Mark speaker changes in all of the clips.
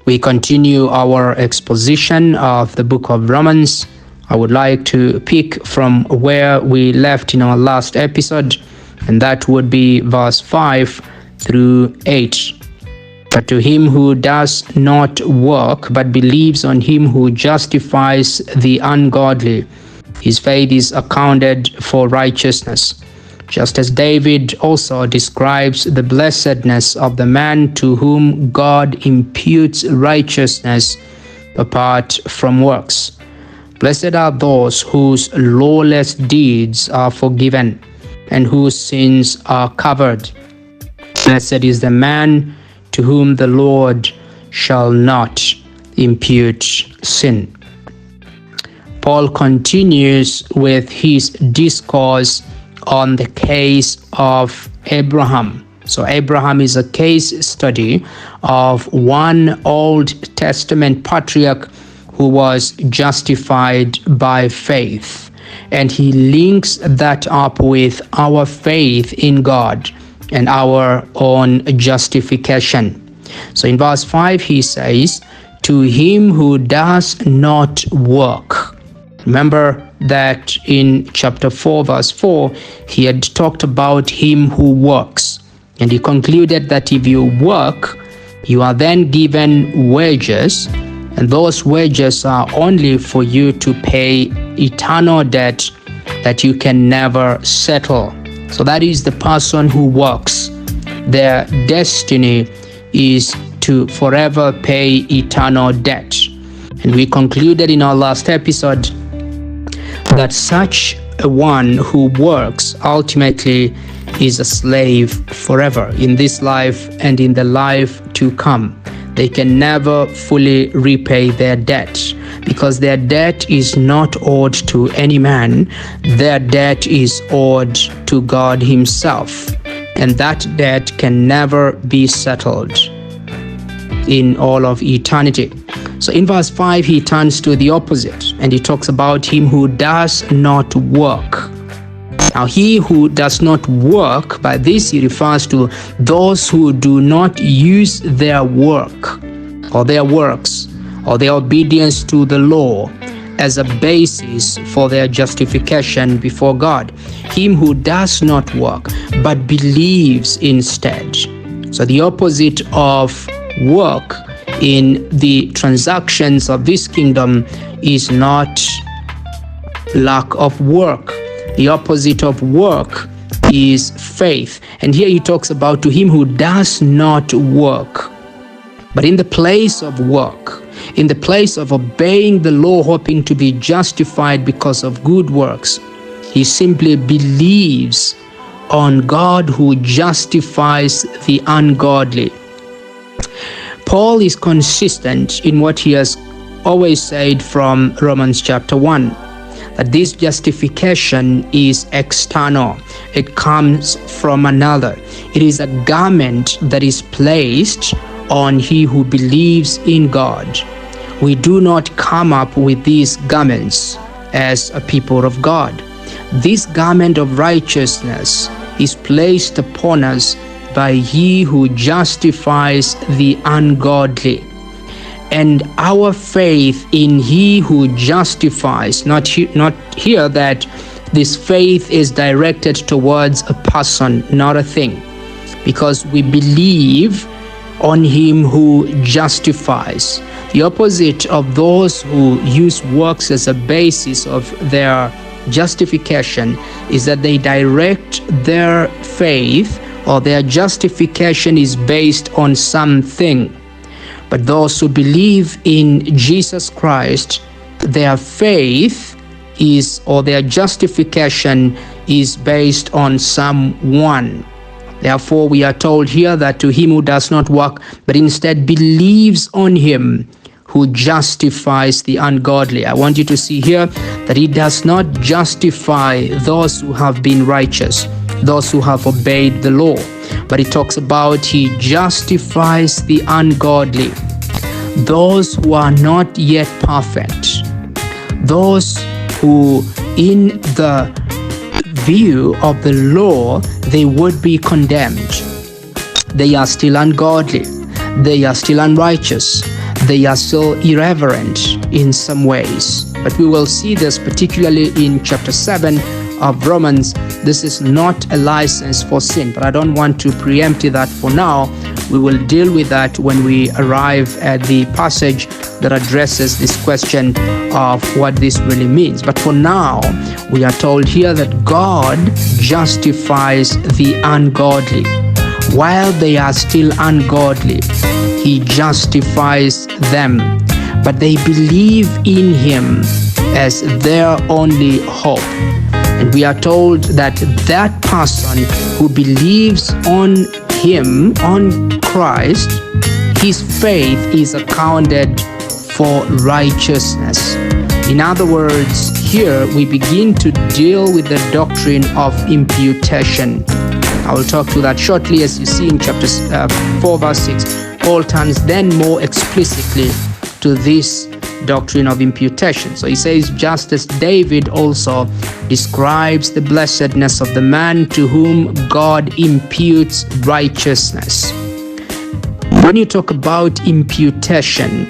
Speaker 1: We continue our exposition of the book of Romans. I would like to pick from where we left in our last episode, and that would be verse 5 through 8. But to him who does not work, but believes on him who justifies the ungodly, his faith is accounted for righteousness. Just as David also describes the blessedness of the man to whom God imputes righteousness apart from works. Blessed are those whose lawless deeds are forgiven and whose sins are covered. Blessed is the man to whom the Lord shall not impute sin. Paul continues with his discourse on the case of Abraham. So Abraham is a case study of one Old Testament patriarch who was justified by faith. And he links that up with our faith in God and our own justification. So in verse 5 he says, to him who does not work. Remember that in chapter 4 verse 4 he had talked about him who works, and he concluded that if you work, you are then given wages, and those wages are only for you to pay eternal debt that you can never settle. So that is the person who works. Their destiny is to forever pay eternal debt. And we concluded in our last episode that such a one who works ultimately is a slave forever in this life and in the life to come. They can never fully repay their debt because their debt is not owed to any man. Their debt is owed to God himself, and that debt can never be settled in all of eternity. So in verse 5 he turns to the opposite and he talks about him who does not work. Now he who does not work, by this he refers to those who do not use their work or their works or their obedience to the law as a basis for their justification before God. Him who does not work but believes instead. So the opposite of work in the transactions of this kingdom is not lack of work. The opposite of work is faith. And here he talks about to him who does not work. But in the place of work, in the place of obeying the law, hoping to be justified because of good works, he simply believes on God who justifies the ungodly. Paul is consistent in what he has always said from Romans chapter 1, that this justification is external. It comes from another. It is a garment that is placed on he who believes in God. We do not come up with these garments as a people of God. This garment of righteousness is placed upon us by he who justifies the ungodly. And our faith in he who justifies, not here that this faith is directed towards a person, not a thing, because we believe on him who justifies. The opposite of those who use works as a basis of their justification is that they direct their faith or their justification is based on something. But those who believe in Jesus Christ, their faith is, or their justification is based on someone. Therefore, we are told here that to him who does not work, but instead believes on him who justifies the ungodly. I want you to see here that he does not justify those who have been righteous, those who have obeyed the law, but he talks about he justifies the ungodly, those who are not yet perfect, those who in the view of the law they would be condemned. They are still ungodly, they are still unrighteous, they are still irreverent in some ways. But we will see this particularly in chapter 7 of Romans. This is not a license for sin, but I don't want to preempt that for now. We will deal with that when we arrive at the passage that addresses this question of what this really means. But for now, we are told here that God justifies the ungodly. While they are still ungodly, He justifies them, but they believe in Him as their only hope. And we are told that that person who believes on Him, on Christ, his faith is accounted for righteousness. In other words, here we begin to deal with the doctrine of imputation. I will talk to that shortly. As you see in chapter 4 verse 6, Paul turns then more explicitly to this doctrine of imputation. So he says, just as David also describes the blessedness of the man to whom God imputes righteousness. When you talk about imputation,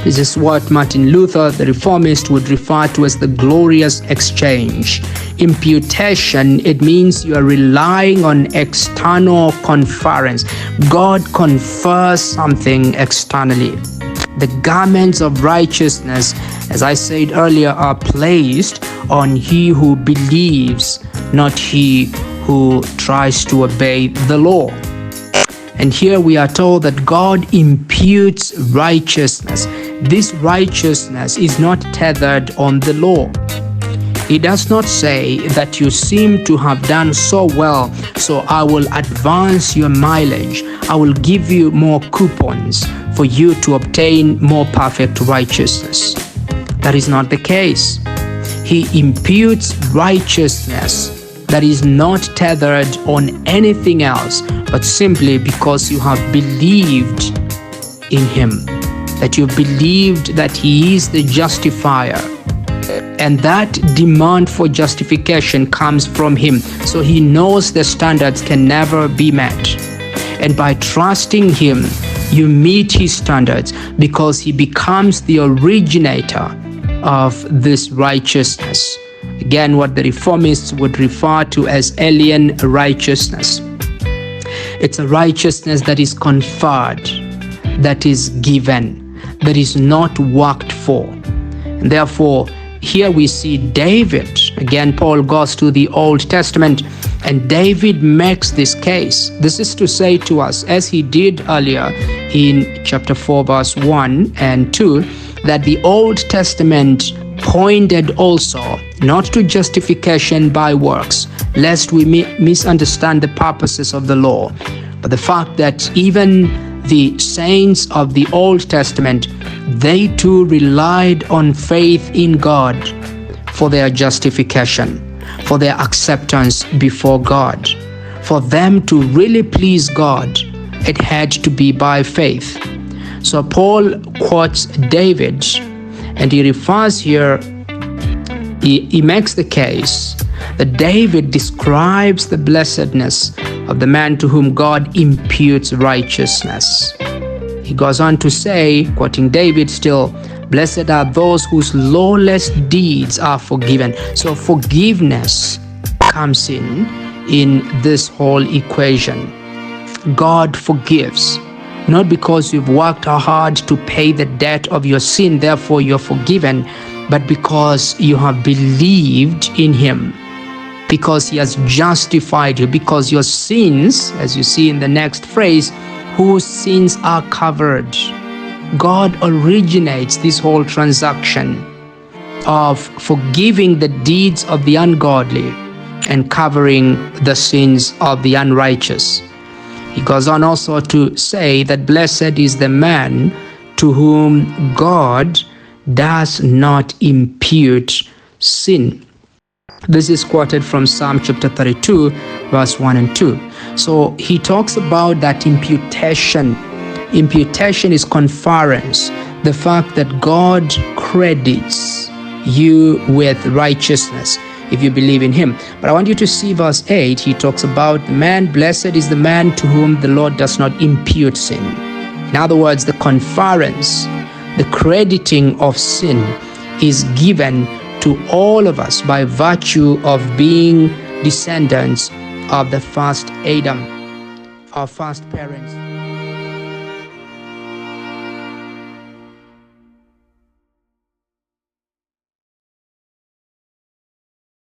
Speaker 1: this is what Martin Luther, the reformist, would refer to as the glorious exchange. Imputation, it means you are relying on external conference. God confers something externally. The garments of righteousness, as I said earlier, are placed on he who believes, not he who tries to obey the law. And here we are told that God imputes righteousness. This righteousness is not tethered on the law. He does not say that you seem to have done so well, so I will advance your mileage. I will give you more coupons for you to obtain more perfect righteousness. That is not the case. He imputes righteousness that is not tethered on anything else, but simply because you have believed in Him, that you believed that He is the justifier. And that demand for justification comes from Him. So He knows the standards can never be met. And by trusting Him, you meet His standards because He becomes the originator of this righteousness. Again, what the reformists would refer to as alien righteousness. It's a righteousness that is conferred, that is given, that is not worked for. And therefore, here we see David. Again, Paul goes to the Old Testament, and David makes this case. This is to say to us, as he did earlier in chapter 4, verse 1 and 2, that the Old Testament pointed also not to justification by works, lest we misunderstand the purposes of the law, but the fact that even the saints of the Old Testament, they too relied on faith in God for their justification, for their acceptance before God. For them to really please God, it had to be by faith. So Paul quotes David, and he refers here, he makes the case that David describes the blessedness of the man to whom God imputes righteousness. He goes on to say, quoting David still, blessed are those whose lawless deeds are forgiven. So forgiveness comes in this whole equation. God forgives. Not because you've worked hard to pay the debt of your sin, therefore you're forgiven, but because you have believed in Him, because He has justified you, because your sins, as you see in the next phrase, whose sins are covered. God originates this whole transaction of forgiving the deeds of the ungodly and covering the sins of the unrighteous. He goes on also to say that blessed is the man to whom God does not impute sin. This is quoted from Psalm chapter 32, verse 1 and 2. So he talks about that imputation. Imputation is conference, the fact that God credits you with righteousness if you believe in Him. But I want you to see verse 8. He talks about the man, blessed is the man to whom the Lord does not impute sin. In other words, the conference, the crediting of sin is given to all of us by virtue of being descendants of the first Adam, our first parents.